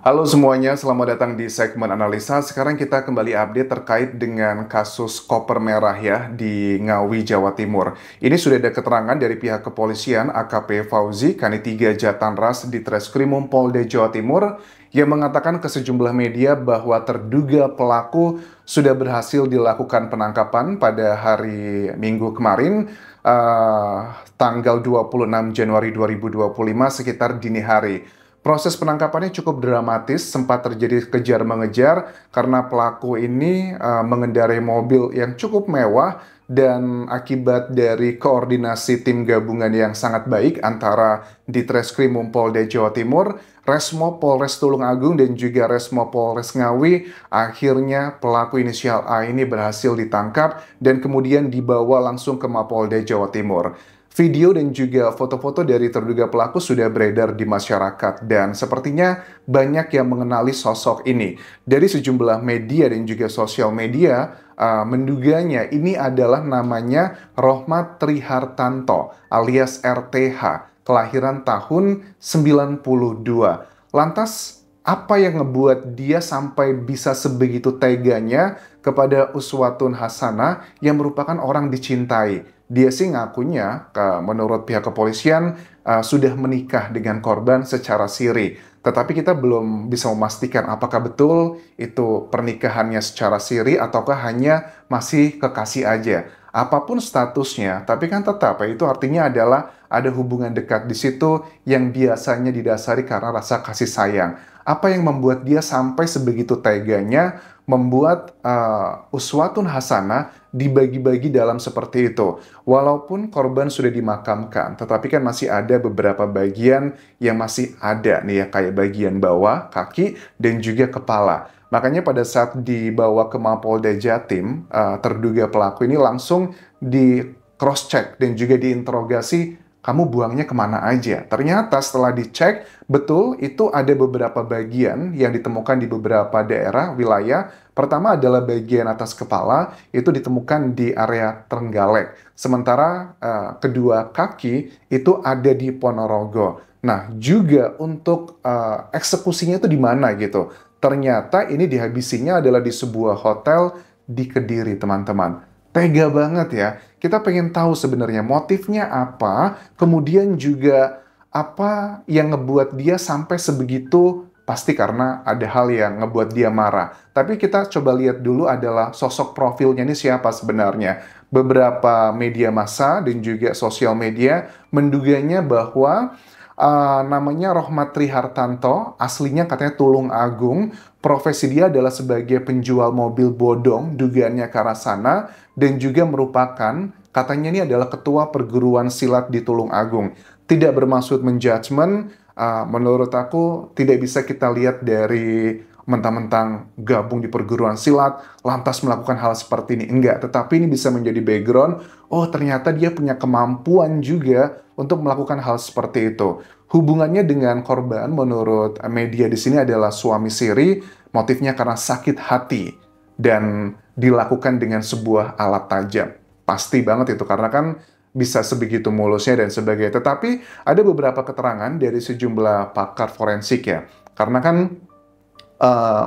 Halo semuanya, selamat datang di segmen analisa. Sekarang kita kembali update terkait dengan kasus koper merah ya di Ngawi, Jawa Timur. Ini sudah ada keterangan dari pihak kepolisian AKP Fauzi, Kanit 3 Jatanras di Treskrimum Polda Jawa Timur yang mengatakan ke sejumlah media bahwa terduga pelaku sudah berhasil dilakukan penangkapan pada hari Minggu kemarin, tanggal 26 Januari 2025 sekitar dini hari. Proses penangkapannya cukup dramatis, sempat terjadi kejar-mengejar karena pelaku ini mengendarai mobil yang cukup mewah dan akibat dari koordinasi tim gabungan yang sangat baik antara di Treskrimum Polda Jawa Timur, Resmo Polres Tulungagung dan juga Resmo Polres Ngawi, akhirnya pelaku inisial A ini berhasil ditangkap dan kemudian dibawa langsung ke Mapolda Jawa Timur. Video dan juga foto-foto dari terduga pelaku sudah beredar di masyarakat dan sepertinya banyak yang mengenali sosok ini. Dari sejumlah media dan juga sosial media, menduganya ini adalah namanya Rohmat Trihartanto alias RTH, kelahiran tahun 92. Lantas, apa yang ngebuat dia sampai bisa sebegitu teganya kepada Uswatun Hasanah yang merupakan orang dicintai? Dia sih ngakunya, menurut pihak kepolisian, sudah menikah dengan korban secara siri. Tetapi kita belum bisa memastikan apakah betul itu pernikahannya secara siri ataukah hanya masih kekasih aja. Apapun statusnya, tapi kan tetap ya, itu artinya adalah ada hubungan dekat di situ yang biasanya didasari karena rasa kasih sayang. Apa yang membuat dia sampai sebegitu teganya membuat Uswatun Hasanah dibagi-bagi dalam seperti itu. Walaupun korban sudah dimakamkan, tetapi kan masih ada beberapa bagian yang masih ada nih ya, kayak bagian bawah, kaki, dan juga kepala. Makanya pada saat dibawa ke Mapolda Jatim, terduga pelaku ini langsung di cross-check dan juga diinterogasi, kamu buangnya kemana aja? Ternyata setelah dicek, betul itu ada beberapa bagian yang ditemukan di beberapa daerah, wilayah. Pertama adalah bagian atas kepala, itu ditemukan di area Trenggalek. Sementara kedua kaki itu ada di Ponorogo. Nah, juga untuk eksekusinya itu di mana gitu. Ternyata ini dihabisinya adalah di sebuah hotel di Kediri, teman-teman. Tega banget ya. Kita pengen tahu sebenarnya motifnya apa, kemudian juga apa yang ngebuat dia sampai sebegitu, pasti karena ada hal yang ngebuat dia marah. Tapi kita coba lihat dulu adalah sosok profilnya ini siapa sebenarnya. Beberapa media massa dan juga sosial media menduganya bahwa namanya Rohmat Trihartanto, aslinya katanya Tulung Agung. Profesi dia adalah sebagai penjual mobil bodong, dugaannya ke arah sana, dan juga merupakan, katanya ini adalah ketua perguruan silat di Tulung Agung. Tidak bermaksud menjudgment, menurut aku tidak bisa kita lihat dari mentang-mentang gabung di perguruan silat, lantas melakukan hal seperti ini. Enggak, tetapi ini bisa menjadi background, oh ternyata dia punya kemampuan juga untuk melakukan hal seperti itu. Hubungannya dengan korban menurut media di sini adalah suami siri, motifnya karena sakit hati dan dilakukan dengan sebuah alat tajam. Pasti banget itu karena kan bisa sebegitu mulusnya dan sebagainya. Tetapi ada beberapa keterangan dari sejumlah pakar forensik ya. Karena kan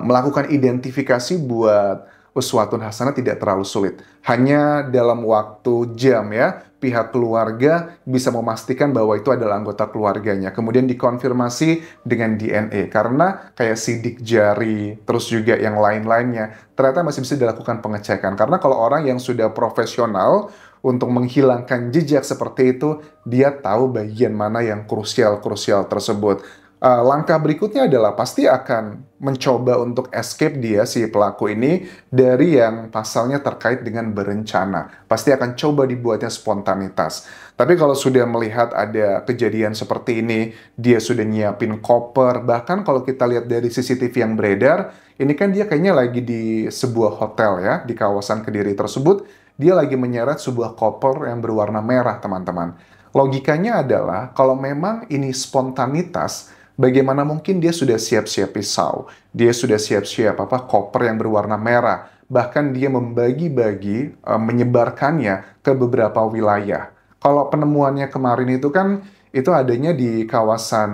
melakukan identifikasi buat Uswatun Hasanah tidak terlalu sulit. Hanya dalam waktu jam ya, pihak keluarga bisa memastikan bahwa itu adalah anggota keluarganya. Kemudian dikonfirmasi dengan DNA. Karena kayak sidik jari, terus juga yang lain-lainnya, ternyata masih bisa dilakukan pengecekan. Karena kalau orang yang sudah profesional untuk menghilangkan jejak seperti itu, dia tahu bagian mana yang krusial-krusial tersebut. Langkah berikutnya adalah pasti akan mencoba untuk escape dia si pelaku ini dari yang pasalnya terkait dengan berencana. Pasti akan coba dibuatnya spontanitas. Tapi kalau sudah melihat ada kejadian seperti ini, dia sudah nyiapin koper, bahkan kalau kita lihat dari CCTV yang beredar, ini kan dia kayaknya lagi di sebuah hotel ya, di kawasan Kediri tersebut, dia lagi menyeret sebuah koper yang berwarna merah, teman-teman. Logikanya adalah kalau memang ini spontanitas, bagaimana mungkin dia sudah siap-siap pisau, dia sudah siap-siap koper yang berwarna merah, bahkan dia membagi-bagi, menyebarkannya ke beberapa wilayah. Kalau penemuannya kemarin itu kan itu adanya di kawasan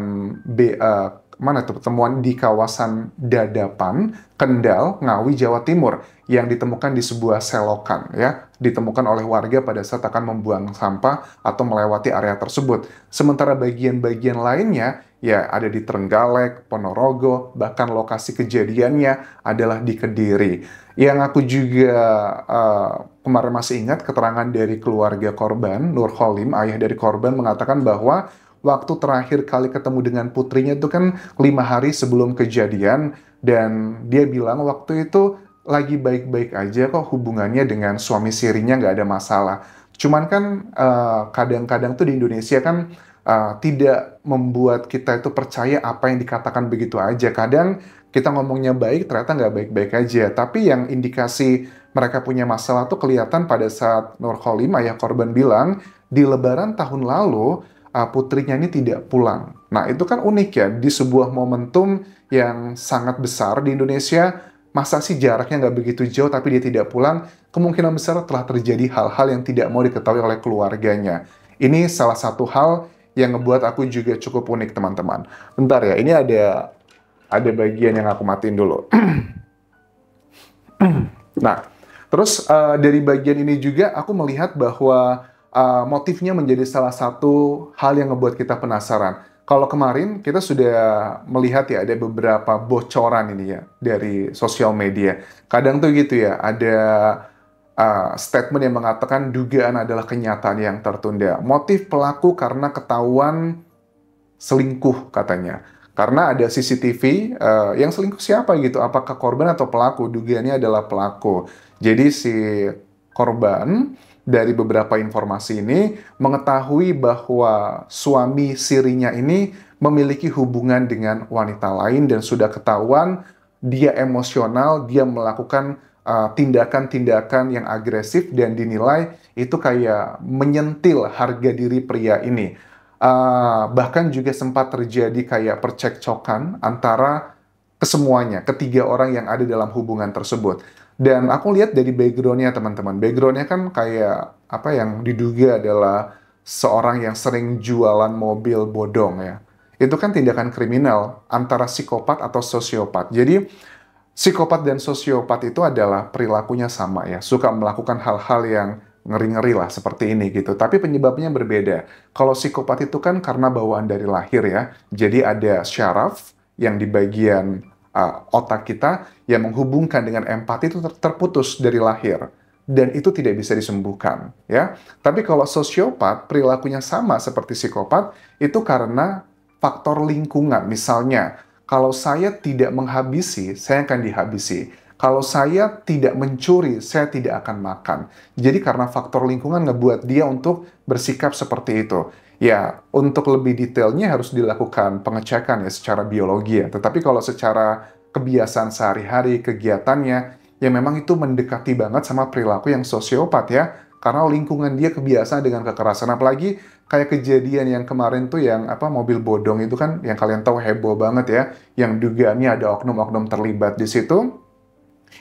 mana tuh pertemuan di kawasan Dadapan, Kendal, Ngawi, Jawa Timur yang ditemukan di sebuah selokan ya, ditemukan oleh warga pada saat akan membuang sampah atau melewati area tersebut. Sementara bagian-bagian lainnya ya ada di Trenggalek, Ponorogo, bahkan lokasi kejadiannya adalah di Kediri. Yang aku juga kemarin masih ingat keterangan dari keluarga korban, Nur Kholim, ayah dari korban, mengatakan bahwa waktu terakhir kali ketemu dengan putrinya itu kan 5 hari sebelum kejadian, dan dia bilang waktu itu lagi baik-baik aja kok hubungannya dengan suami sirinya, nggak ada masalah. Cuman kan kadang-kadang tuh di Indonesia kan tidak membuat kita itu percaya apa yang dikatakan begitu aja. Kadang kita ngomongnya baik, ternyata nggak baik-baik aja. Tapi yang indikasi mereka punya masalah tuh kelihatan pada saat Nur Kholim, ayah korban, bilang di Lebaran tahun lalu putrinya ini tidak pulang. Nah, itu kan unik ya, di sebuah momentum yang sangat besar di Indonesia, masa sih jaraknya nggak begitu jauh tapi dia tidak pulang, kemungkinan besar telah terjadi hal-hal yang tidak mau diketahui oleh keluarganya. Ini salah satu hal yang ngebuat aku juga cukup unik, teman-teman. Bentar ya, ini ada bagian yang aku matiin dulu. Nah, terus dari bagian ini juga aku melihat bahwa motifnya menjadi salah satu hal yang ngebuat kita penasaran. Kalau kemarin kita sudah melihat ya ada beberapa bocoran ini ya dari sosial media. Kadang tuh gitu ya, ada statement yang mengatakan dugaan adalah kenyataan yang tertunda. Motif pelaku karena ketahuan selingkuh katanya. Karena ada CCTV, yang selingkuh siapa gitu? Apakah korban atau pelaku? Dugaannya adalah pelaku. Jadi si korban dari beberapa informasi ini mengetahui bahwa suami sirinya ini memiliki hubungan dengan wanita lain dan sudah ketahuan dia emosional, dia melakukan tindakan-tindakan yang agresif dan dinilai itu kayak menyentil harga diri pria ini. Bahkan juga sempat terjadi kayak percekcokan antara kesemuanya, ketiga orang yang ada dalam hubungan tersebut. Dan aku lihat dari background-nya, teman-teman. Background-nya kan kayak apa yang diduga adalah seorang yang sering jualan mobil bodong ya. Itu kan tindakan kriminal antara psikopat atau sosiopat. Jadi psikopat dan sosiopat itu adalah perilakunya sama ya. Suka melakukan hal-hal yang ngeri-ngeri lah seperti ini gitu. Tapi penyebabnya berbeda. Kalau psikopat itu kan karena bawaan dari lahir ya. Jadi ada syaraf yang di bagian otak kita yang menghubungkan dengan empati itu terputus dari lahir, dan itu tidak bisa disembuhkan ya. Tapi kalau sosiopat perilakunya sama seperti psikopat, itu karena faktor lingkungan. Misalnya kalau saya tidak menghabisi, saya akan dihabisi. Kalau saya tidak mencuri, saya tidak akan makan. Jadi karena faktor lingkungan ngebuat dia untuk bersikap seperti itu. Ya, untuk lebih detailnya harus dilakukan pengecekan ya secara biologi ya. Tetapi kalau secara kebiasaan sehari-hari, kegiatannya, ya memang itu mendekati banget sama perilaku yang sosiopat ya. Karena lingkungan dia kebiasaan dengan kekerasan. Apalagi kayak kejadian yang kemarin tuh yang mobil bodong itu kan yang kalian tahu heboh banget ya. Yang dugaannya ada oknum-oknum terlibat di situ.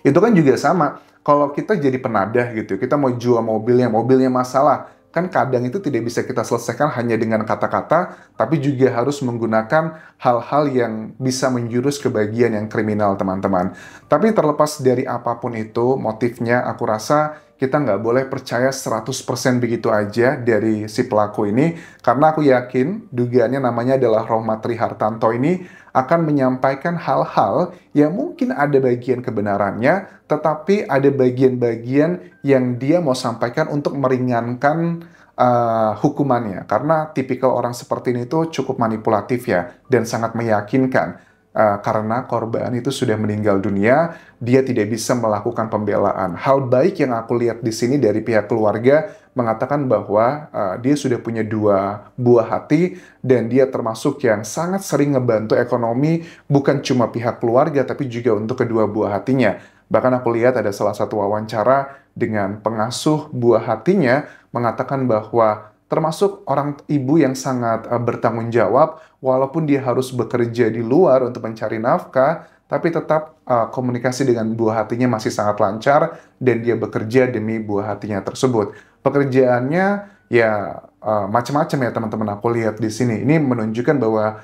Itu kan juga sama. Kalau kita jadi penadah gitu, kita mau jual mobilnya masalah, kan kadang itu tidak bisa kita selesaikan hanya dengan kata-kata, tapi juga harus menggunakan hal-hal yang bisa menjurus ke bagian yang kriminal, teman-teman. Tapi terlepas dari apapun itu, motifnya aku rasa kita nggak boleh percaya 100% begitu aja dari si pelaku ini, karena aku yakin dugaannya namanya adalah Rohmatri Hartanto ini akan menyampaikan hal-hal yang mungkin ada bagian kebenarannya, tetapi ada bagian-bagian yang dia mau sampaikan untuk meringankan hukumannya. Karena tipikal orang seperti ini tuh cukup manipulatif ya, dan sangat meyakinkan. Karena korban itu sudah meninggal dunia, dia tidak bisa melakukan pembelaan. Hal baik yang aku lihat di sini dari pihak keluarga mengatakan bahwa dia sudah punya 2 buah hati dan dia termasuk yang sangat sering ngebantu ekonomi bukan cuma pihak keluarga tapi juga untuk kedua buah hatinya. Bahkan aku lihat ada salah satu wawancara dengan pengasuh buah hatinya mengatakan bahwa termasuk orang ibu yang sangat bertanggung jawab, walaupun dia harus bekerja di luar untuk mencari nafkah, tapi tetap komunikasi dengan buah hatinya masih sangat lancar, dan dia bekerja demi buah hatinya tersebut. Pekerjaannya ya macam-macam ya teman-teman, aku lihat di sini. Ini menunjukkan bahwa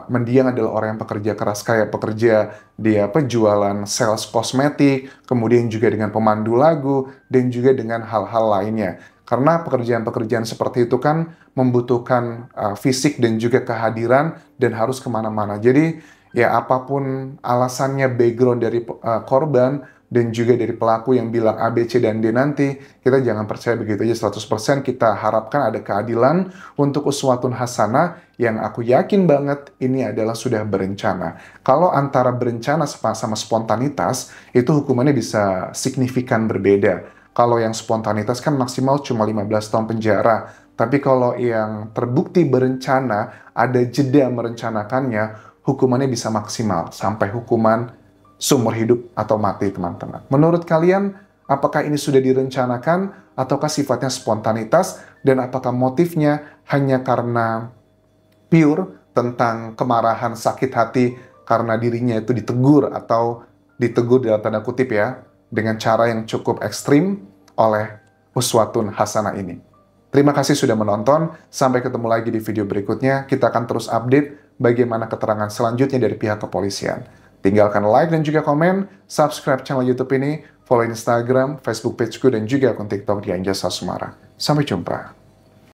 mendiang adalah orang yang pekerja keras, kayak pekerja dia jualan sales kosmetik, kemudian juga dengan pemandu lagu, dan juga dengan hal-hal lainnya. Karena pekerjaan-pekerjaan seperti itu kan membutuhkan fisik dan juga kehadiran dan harus kemana-mana. Jadi ya apapun alasannya, background dari korban dan juga dari pelaku yang bilang A, B, C, dan D nanti, kita jangan percaya begitu aja 100%. Kita harapkan ada keadilan untuk uswatun hasanah yang aku yakin banget ini adalah sudah berencana. Kalau antara berencana sama spontanitas, itu hukumannya bisa signifikan berbeda. Kalau yang spontanitas kan maksimal cuma 15 tahun penjara. Tapi kalau yang terbukti berencana, ada jeda merencanakannya, hukumannya bisa maksimal sampai hukuman seumur hidup atau mati, teman-teman. Menurut kalian, apakah ini sudah direncanakan ataukah sifatnya spontanitas, dan apakah motifnya hanya karena pure tentang kemarahan, sakit hati karena dirinya itu ditegur, atau ditegur dalam tanda kutip ya, dengan cara yang cukup ekstrim oleh uswatun hasanah ini. Terima kasih sudah menonton, sampai ketemu lagi di video berikutnya. Kita akan terus update bagaimana keterangan selanjutnya dari pihak kepolisian. Tinggalkan like dan juga komen, subscribe channel YouTube ini, follow Instagram, Facebook pageku, dan juga akun TikTok di Anjasa Sumara. Sampai jumpa.